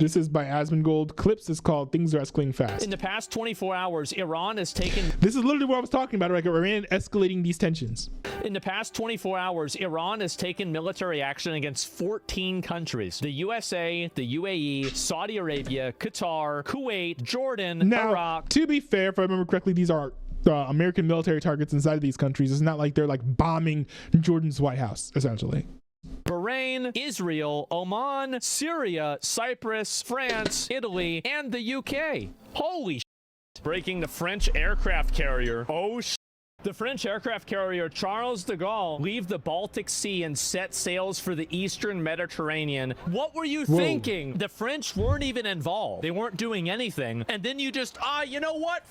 This is by Asmongold. Clips is called Things Are Escalating Fast. In the past 24 hours, Iran has taken... This is literally what I was talking about, like Iran escalating these tensions. In the past 24 hours, Iran has taken military action against 14 countries. The USA, the UAE, Saudi Arabia, Qatar, Kuwait, Jordan, now, Iraq. To be fair, if I remember correctly, these are American military targets inside of these countries. It's not like they're like bombing Jordan's White House, essentially. Bahrain, Israel, Oman, Syria, Cyprus, France, Italy, and the UK. Holy shit. Breaking the French aircraft carrier. Oh shit. The French aircraft carrier Charles de Gaulle leave the Baltic Sea and set sails for the Eastern Mediterranean. What were you thinking? The French weren't even involved. They weren't doing anything. And then you just, you know what?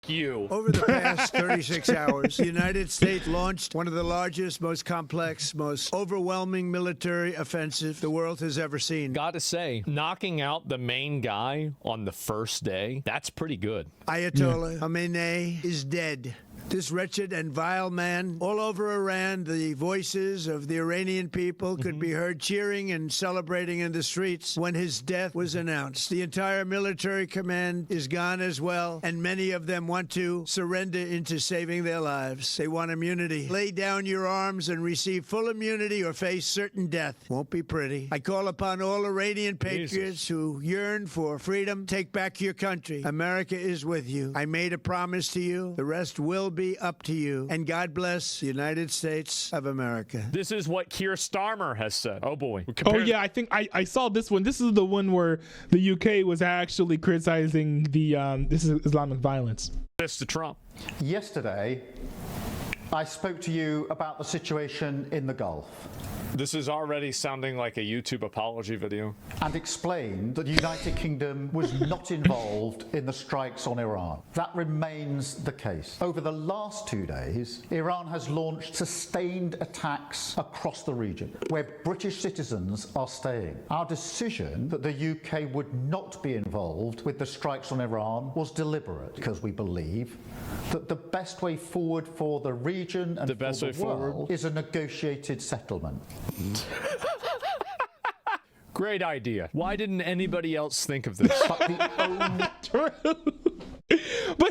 You. Over the past 36 hours, the United States launched one of the largest, most complex, most overwhelming military offensive the world has ever seen. Gotta say, knocking out the main guy on the first day, that's pretty good. Ayatollah Khamenei is dead. This wretched and vile man, all over Iran, the voices of the Iranian people could be heard cheering and celebrating in the streets when his death was announced. The entire military command is gone as well, and many of them want to surrender into saving their lives. They want immunity. Lay down your arms and receive full immunity or face certain death. Won't be pretty. I call upon all Iranian patriots who yearn for freedom, take back your country. America is with you. I made a promise to you. The rest will be up to you. And God bless the United States of America. This is what Keir Starmer has said. Oh boy. Oh yeah, I think I saw this one. This is the one where the UK was actually criticizing the this is Islamic violence. This to Trump. Yesterday, I spoke to you about the situation in the Gulf. This is already sounding like a YouTube apology video. And explained that the United Kingdom was not involved in the strikes on Iran. That remains the case. Over the last 2 days, Iran has launched sustained attacks across the region, where British citizens are staying. Our decision that the UK would not be involved with the strikes on Iran was deliberate, because we believe that the best way forward for the region and for the world is a negotiated settlement. Great idea. Why didn't anybody else think of this? But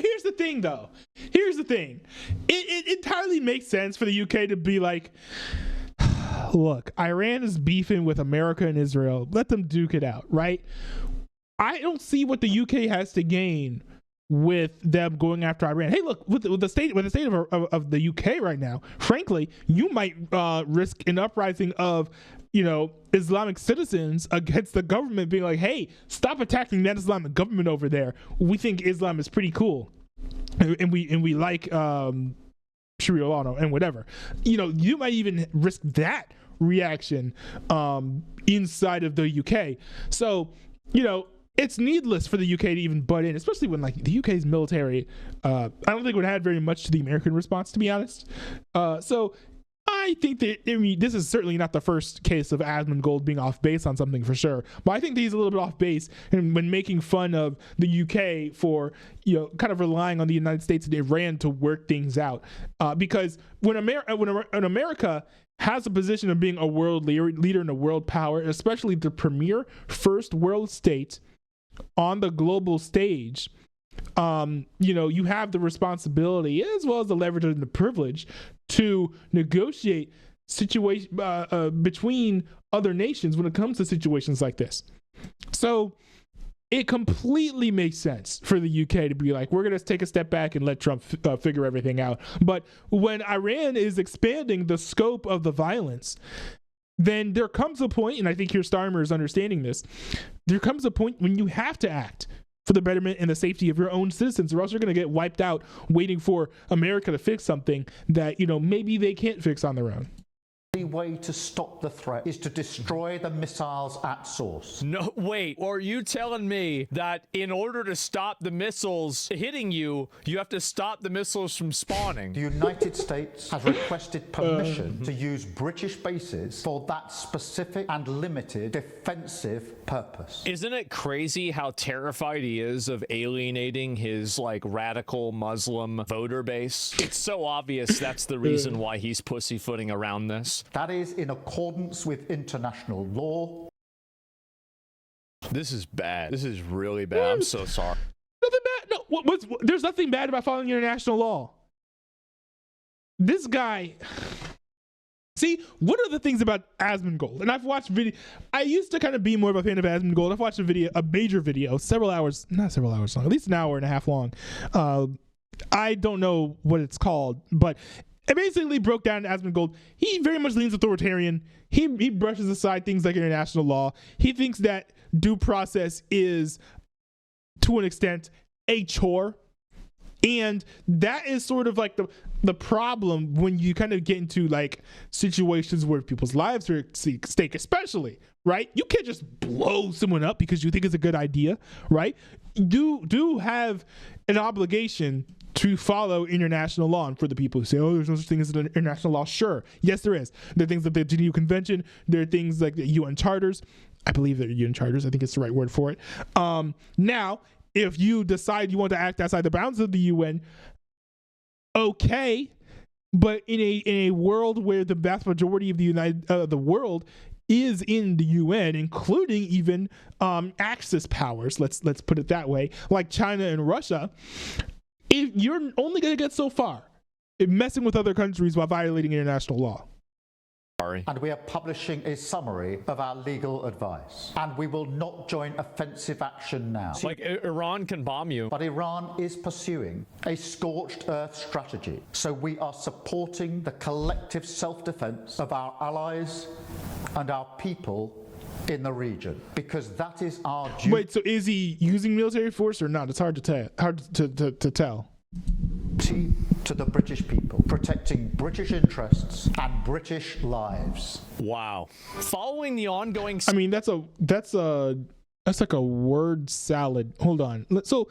here's the thing, though. Here's the thing. It entirely makes sense for the UK to be like, look, Iran is beefing with America and Israel. Let them duke it out, right? I don't see what the UK has to gain with them going after Iran. Hey, look, with the state of the UK right now, frankly, you might risk an uprising of, Islamic citizens against the government being like, hey, stop attacking that Islamic government over there. We think Islam is pretty cool, and we like Sharia law and whatever. You might even risk that reaction inside of the UK. So, it's needless for the UK to even butt in, especially when the UK's military, I don't think would add very much to the American response, to be honest. So I think that, this is certainly not the first case of Asmongold being off base on something for sure, but I think that he's a little bit off base when making fun of the UK for, kind of relying on the United States and Iran to work things out. Because when America has a position of being a world leader and a world power, especially the premier first world state on the global stage, you have the responsibility as well as the leverage and the privilege to negotiate situation between other nations when it comes to situations like this. So it completely makes sense for the UK to be like, we're going to take a step back and let Trump figure everything out. But when Iran is expanding the scope of the violence, then there comes a point, and I think Keir Starmer is understanding this, there comes a point when you have to act for the betterment and the safety of your own citizens, or else you're going to get wiped out waiting for America to fix something that, maybe they can't fix on their own. The way to stop the threat is to destroy the missiles at source. No, wait. Are you telling me that in order to stop the missiles hitting you, you have to stop the missiles from spawning? The United States has requested permission to use British bases for that specific and limited defensive purpose. Isn't it crazy how terrified he is of alienating his radical Muslim voter base? It's so obvious that's the reason why he's pussyfooting around this. That is in accordance with international law. This is bad. This is really bad. I'm so sorry. Nothing bad. No, there's nothing bad about following international law. This guy. See, one of the things about Asmongold, and I've watched video. I used to kind of be more of a fan of Asmongold. I've watched a major video, not several hours long, at least an hour and a half long. I don't know what it's called, but it basically broke down Asmongold. He very much leans authoritarian. He brushes aside things like international law. He thinks that due process is, to an extent, a chore. And that is sort of like the problem when you kind of get into like situations where people's lives are at stake, especially, right? You can't just blow someone up because you think it's a good idea, right? You do have an obligation to follow international law. And for the people who say, oh, there's no such thing as international law, sure. Yes, there is. There are things like the Geneva Convention. There are things like the UN charters. I believe they're UN charters. I think it's the right word for it. Now, if you decide you want to act outside the bounds of the UN, okay, but in a world where the vast majority of the world is in the UN, including even Axis powers, let's put it that way, like China and Russia, if you're only going to get so far in messing with other countries while violating international law. And we are publishing a summary of our legal advice. And we will not join offensive action now. Like, Iran can bomb you. But Iran is pursuing a scorched earth strategy. So we are supporting the collective self-defense of our allies and our people in the region, because that is our duty. Wait, so is he using military force or not? It's hard to tell. To the British people, protecting British interests and British lives. Wow. Following the ongoing... I mean, that's like a word salad. Hold on. So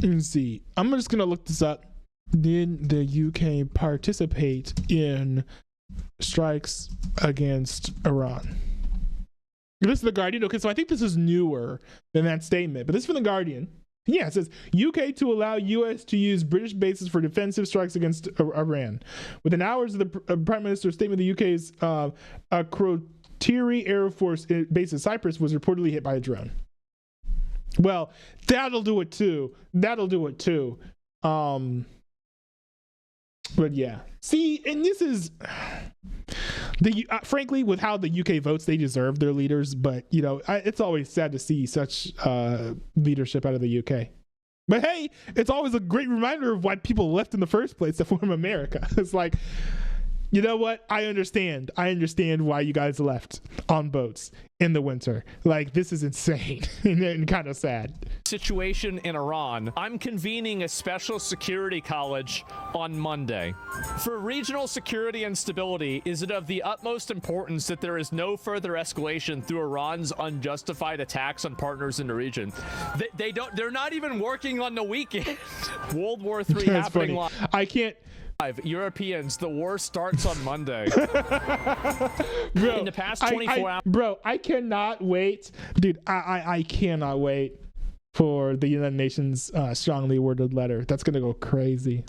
let me see. I'm just gonna look this up. Did the UK participate in strikes against Iran? This is The Guardian. Okay, so I think this is newer than that statement, but this is from The Guardian. Yeah, it says UK to allow US to use British bases for defensive strikes against Iran. Within hours of the Prime Minister's statement, the UK's Akrotiri Air Force base in Cyprus was reportedly hit by a drone. Well, that'll do it too. But yeah, see, and this is frankly, with how the UK votes, they deserve their leaders. But you know, it's always sad to see such leadership out of the UK. But hey, it's always a great reminder of why people left in the first place to form America. It's like, you know what? I understand why you guys left on boats in the winter. Like, this is insane and kind of sad. Situation in Iran. I'm convening a special security college on Monday. For regional security and stability, is it of the utmost importance that there is no further escalation through Iran's unjustified attacks on partners in the region? They're not even working on the weekend. World War III happening live. I can't. Europeans, the war starts on Monday. Bro, in the past 24 hours. Bro, I cannot wait. Dude, I cannot wait for the United Nations strongly worded letter. That's going to go crazy.